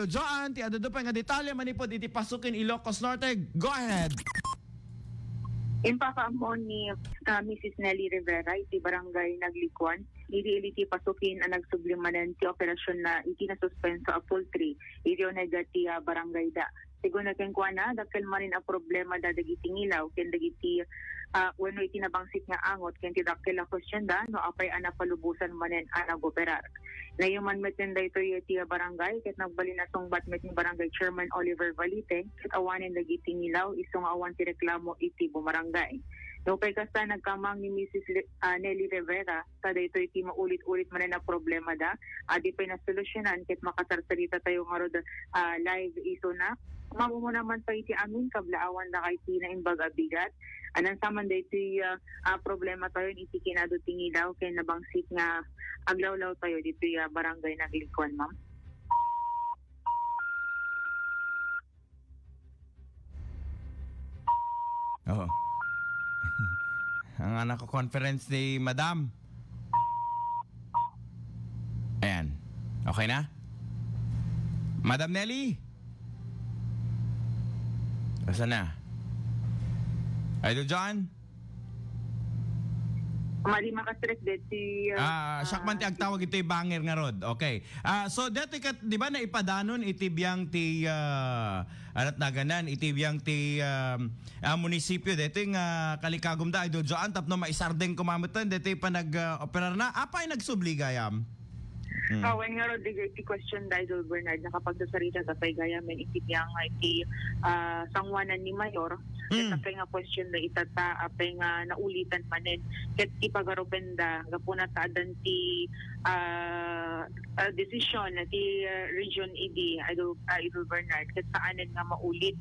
Joan, ti adto pa nga detalye manipod iti pasukin Ilocos Norte. Go ahead. Impaka ni Mrs. Nelly Rivera, iti barangay Naglikuan, iti pasukin ang nagsublimanan ti operasyon na iti nasuspenso a poultry, iti onegati barangay da. Sigun na kenkwa na, dakil manin a problema da dagiti ngilaw, ken dagiti wano iti nabangsit nga angot, ken ti dakil a question da, no apay anapalubusan manin anagoperar. Layuman metin da ito iti barangay, ket nagbali na sungbat metin barangay Chairman Oliver Valite, ket awanin dagiti ngilaw, isong awan ti reklamo iti bumarangay. No kay kasta nagkamang ni Mrs. Nelly Rivera, kada ito iti maulit-ulit man na problema da, adi pa'y nasolusyonan, ket makasarsarita tayo nga rod live iso na, mamumo naman pa iti amin, kablaawan na kay iti na imbag abigat, anang saman da iti problema tayo, iti kinado tingilaw, kaya nabangsit nga aglawlaw tayo dito barangay Naglikuan, ma'am. Oo. Ang anak ko conference ni Madam. Ayan. Okay na? Madam Nelly? Asa na? Idol John? Mali makastress din si... Sakman ti agtawag ito banger nga rod. Okay. So dati kat, di ba na ipadanon itibiyang ti alat naganan itibiyang ti munisipyo dito yung kalikagom da idol Joan tapno maisardeng kumamutan dito pa nag-operar na apay nagsubligayam. When nga rod di question da Idol Bernard nakapagdasarita sa paygayamen itibiyang iti sangwanan ni Mayor. Kapag nga question na itata, apay nga naulitan manin. Ket ipagaropenda, gapuna taadan ti desisyon na ti Region ED, Idol Bernard, ket saanin nga maulit.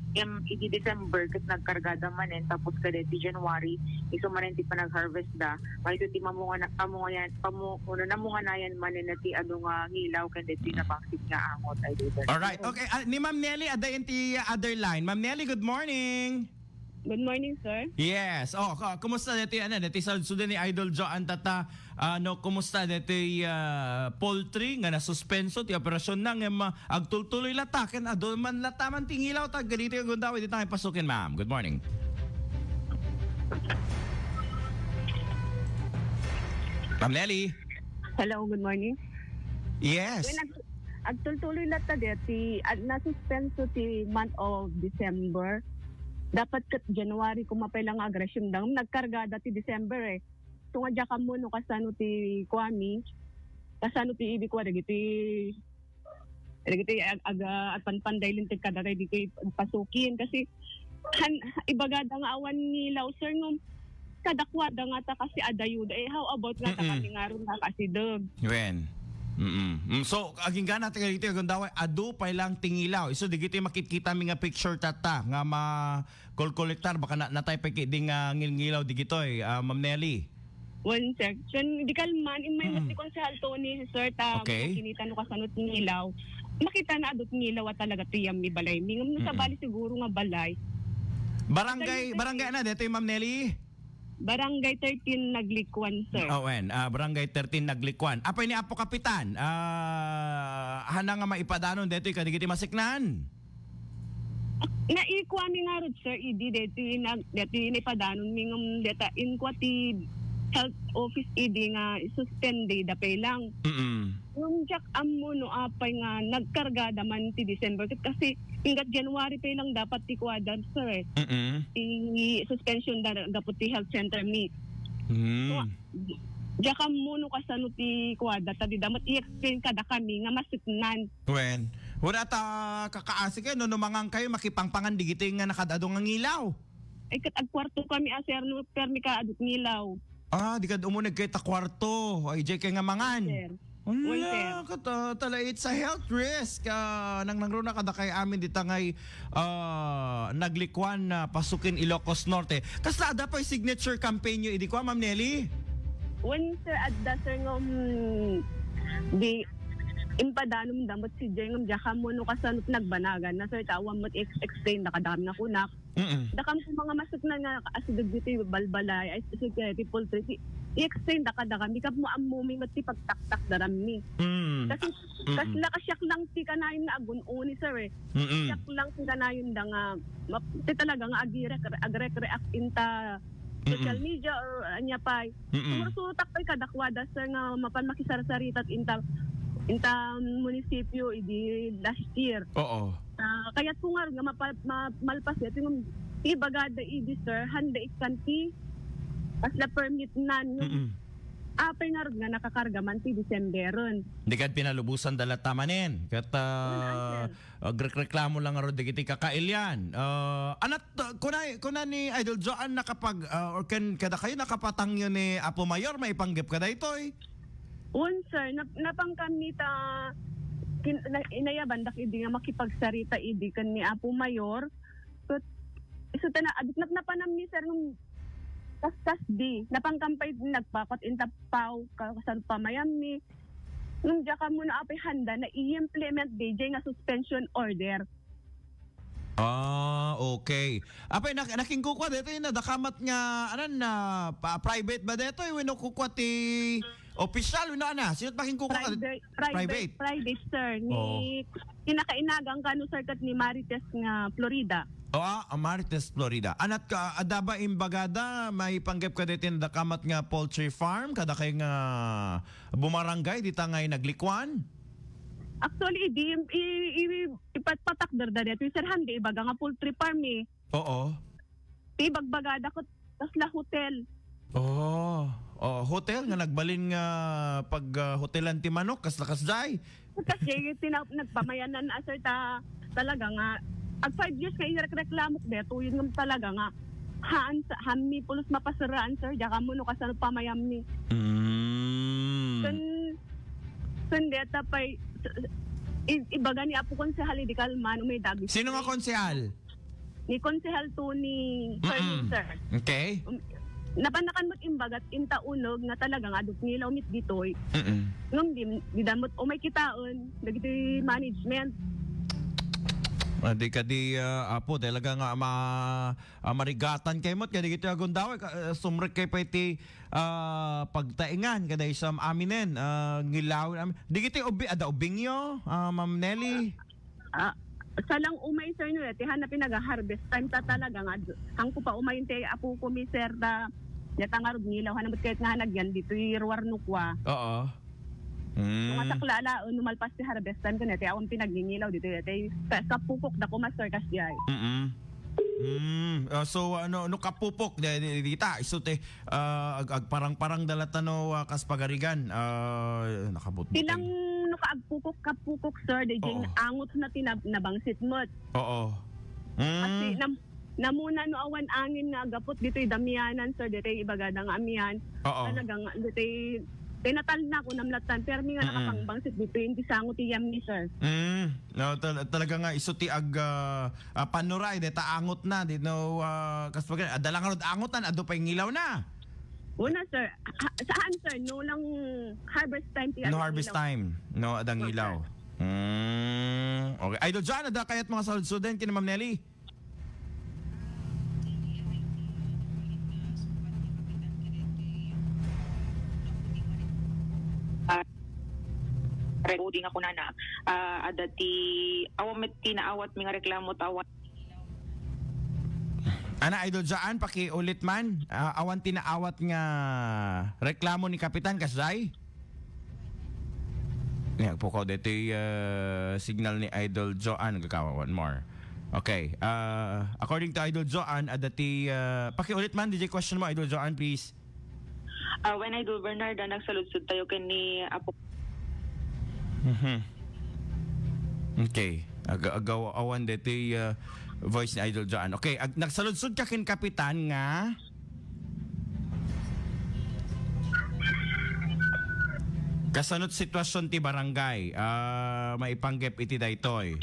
Iti December, ket nagkargada manin, tapos kada ti January, iso manin ti panag-harvest da. Ito ti namunganayan manin na ti ano nga ngilaw, kanda ti nabangsit nga angot, Idol Bernard. Alright, okay. Ni Ma'am Nelly, adayin ti other line. Ma'am Nelly, good morning. Good morning, sir. Yes. Kumusta dito sa sudan ni Idol Joan tata kumusta dito poultry nga nasuspenso ti operasyon nang agtultuloy lataken adol man lataman tingilaw tag ganito yung gundaw dito tayo pasukin ma'am. Good morning. Ma'am Nelly. Hello, good morning. Yes. Agtultuloy lata dito nasuspenso ti month of December. Dapat kat January kumapay lang agresyon dang nagkarga dati December eh. Tunga ka mo no kasano ti Kwame. Kasano ti ibig ko dagiti aga at panpanday lintig kada kay di pasukin kasi ibagada nga awan ni Lauser no kadakwada nga ta kasi adayuda eh how about nga ta kami nga ron na kasi dog. When? So aging gana taga dito yung daway adu pa lang tingilaw iso digito makikita mi nga picture tata nga ma kolektar baka natay pa ding ngilngilaw digito Ma'am Nelly. One section di kalman in may muti konsehal Tony sir ta kinita no kasanot ngilaw makita na adut ngilaw at talaga tiyam mi balay mingum no sa bali siguro nga balay barangay na dito Ma'am Nelly. Barangay 13 Naglikuan, sir. Barangay 13 Naglikuan. Apay ni Apo Kapitan, hana nga maipadanon dito kadigiti masiknan. Naikwami nga rod, sir, idi dito inipadanon mingum deta inkwati health office idi nga suspende dapay lang. Yung jak amo no apay nga nagkargada man ti December kasi hanggat January pa lang dapat ti kuwadan sir. I-suspension da gapot ti health center meet. So, jak amo no kasano ti kuwada tadi damat i-explain kada kami nga masitnan. When wala ta kakaasik no mangang kayo makipangpangan digiti nga nakadadong nga ngilaw. Ay kat agkwarto kami aser no permi ka adut ngilaw. Di ka umunig kay ta kwarto. Ay jay kay nga mangan. Sir. Wala ka talait sa health risk nang nangruna kada kay amin ditangay Naglikuan na pasukin Ilocos Norte. Kasla ada pa signature campaign nyo idi ko Ma'am Nelly. When sir adda sir ngom di impadanum damot si Jay ngom jaka mo no kasanot nagbanagan na sir tawam mo explain nakadami na kunak. Dakam ko mga masuk na nga asidog dito balbalay ay security poultry i-explain da kada kami kap mo amumi mat ti pagtaktak darami. Kasi kasi nakasyak lang ti kanayon na agun uni sir eh. Syak lang ti kanayon da nga ti talaga nga agrek-react inta social media or anya pa. Sumusutak pa'y kadakwada sir nga mapan makisarasaritat inta munisipyo idi last year. Oo. Kaya tungar nga malpas ito yung ibagada idi sir handa ikanti pas la permit nan yung apay nga rin nga nakakarga man ti Decemberon. Hindi ka pinalubusan dala tamanin. Kat reklamo lang aro digiti kakailyan. Anat kuna ni Idol Joan nakapag or kada kayo nakapatang yun ni Apo Mayor may panggip kada itoy. Sir, napang kami inayabandak idi nga makipagsarita idi kan ni Apo Mayor. So tana adit napanam ni sir nung kas di napangkampay nagpakot inta pau kasan pamayam ni nung diya ka muna apay handa na i-implement DJ nga suspension order. Okay. Apay nakingkukwa dito na dakamat nga anan na private ba dito wino kukwa ti official wino ana sino makingkukwa Private sir ni kinakainagang kanu sir kat ni Marites nga Florida. Marites, Florida. Anat ka adaba imbagada may panggap ka dito na dakamat nga poultry farm kada kay nga bumarangay dita ngay naglikwan. Actually, ipatpatak darda dito. Sir, hindi ibaga nga poultry farm eh. Oo. Ibagbagada ko, tas la hotel. Hotel nga nagbalin nga pag hotelan ti manok, kas day. Kasi nagpamayanan na sir talaga nga. Ag 5 years kayo reklamok dito, yun nga talaga nga. Hami pulos mapasaraan sir, diya ka mo no kasano pamayam ni. Sun deta pa'y ibaga ni Apo Konsehal di Kalman may dagis. Sino nga konsehal? Ni Konsehal to ni Sir. Okay. Napanakan mo't imbagat inta unog nga talaga nga aduk nila umit ditoy. Nung di damot may kitaon dagiti management. Di ka Apo talaga nga marigatan kay mo't kadi gito agon daw sumrek kay pa iti pagtaingan kada isam aminen ngilaw di gito ubing yo Ma'am Nelly. Salang umay sir no ti hanap pinaga-harvest time ta talaga nga hangko pa umay ti Apo ko mi sir da natangarog ngilaw hanap kahit nga hanagyan dito irwarnukwa. Oo. Kung masaklala, numalpas si harvest time ko nete, awang pinagningilaw dito. Sa pupok na ko master kasyay. So ano kapupok dita isute parang dalatano kas pagarigan nakabutbut. Silang kaagpukok sir, DJ angot na tinabangsit mo. Oo. Kasi namuna no awan angin nga gapot dito damianan sir, dito ibagadang amian. Talagang dito tinatal na ko namlatan pero mi nga nakapangbangsit dito hindi sangot iyam ni sir. No talaga nga iso ti panuray deta angot na di no kaspag adalang rod angotan ado pa ngilaw na. Una sir, saan sir no lang harvest time ti no harvest time. No adang ilaw. Okay. Idol John ada kayat mga salud-suden kini Ma'am Nelly. Recording ako na adati awamet tinaawat mi nga reklamo tawat. Ana Idol Jaan pakiulit man awan tinaawat nga reklamo ni Kapitan Kasday. Nga po ko dito signal ni Idol Joan gagawa one more. Okay. According to Idol Joan adati pakiulit man DJ question mo Idol Joan please. When Idol Bernard nagsaludsod tayo kani Apo. Okay. Agaw awan dito voice ni Idol Joan. Okay, nagsaludsod ka kin Kapitan nga kasanot sitwasyon ti barangay maipanggep iti daytoy.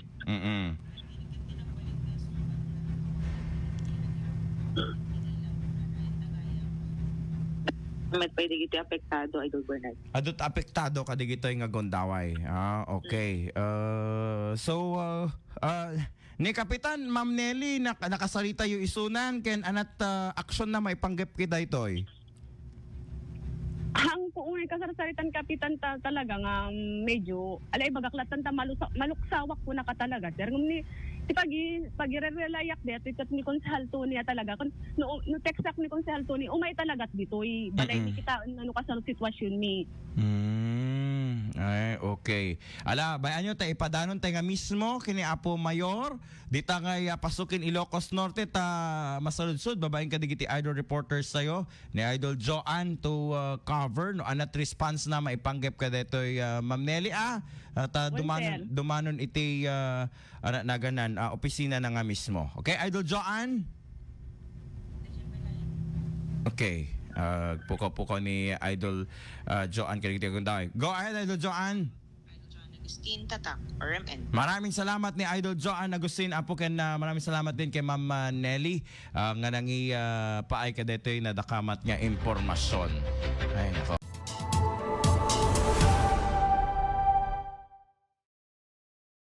Met pwede giti apektado Idol Bernard. Adot apektado kadigitoy nga gondaway. Okay. So ni Kapitan Ma'am Nelly nakasalita yu isunan ken anat aksyon na maipanggep kita itoy. Ang kuunay kasarsaritan kapitan talaga nga medyo alay bagaklatan ta maluksawak ko na ka talaga sir ngum ni pag irelayak det ikat ni konsehal to niya talaga kun no textak ni konsehal to ni umay talaga ditoy balay ni kita ano ka sa sitwasyon ni. Ay, okay. Ala, bayan nyo, ipadanon tayo nga mismo, kini Apo Mayor, di ta nga pasukin Ilocos Norte, ta masaludsod, babaeng kadigiti idol reporters sayo, ni Idol Joanne to cover, no, anat response na maipanggap ka dito, Ma'am Nelly, ta dumanon iti, naganan, opisina na nga mismo. Okay, Idol Joanne? Okay. Puko-puko ni Idol Joanne Kaligtigunday. Go ahead, Idol Joanne. Idol Joanne Agustin Tatak, RMN. Maraming salamat ni Idol Joanne Agustin. Apuken na maraming salamat din kay Ma'am Nelly nga nangi paay ka dito na dakamat nga impormasyon. Ay, nako.